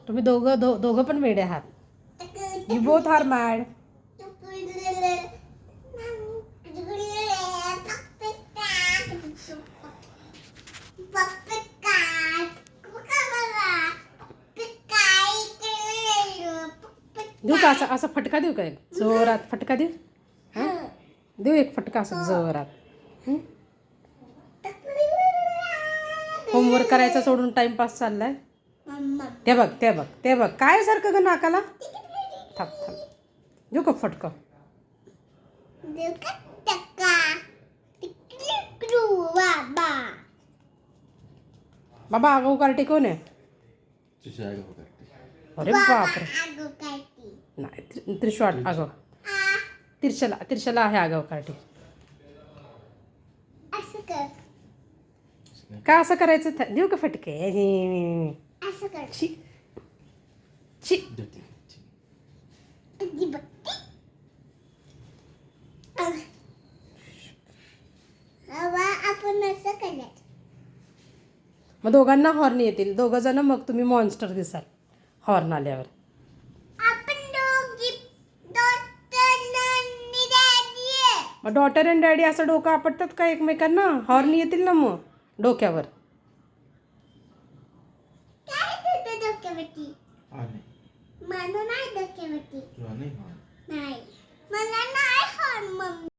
तुम्ही दोघं पण वेडे आहात. You both are mad. देऊ का असा फटका देऊ का एक जोरात फटका देऊ? हा देऊ एक फटका असं जोरात. होमवर्क करायचा सोडून टाइमपास चाललाय. ते बघ काय सारखं ग नाकाला. थांब देऊ का फटका? बाबा आगाऊ कार्टी कोण आहे? अरे बापरे. नाही त्रिशवाड आगाव. तिरशाला आहे आगाव कार्टी. का असं करायचं? देऊ का फटके? शी शी. मग दोघांना हॉर्न येतील. दोघं जण मग तुम्ही मॉन्स्टर दिसाल हॉर्न आल्यावर. मग डॉटर अँड डॅडी असं डोकं आपटतात का एकमेकांना? हॉर्न येतील ना मग डोक्यावर. मला नाही डोक्यावरती.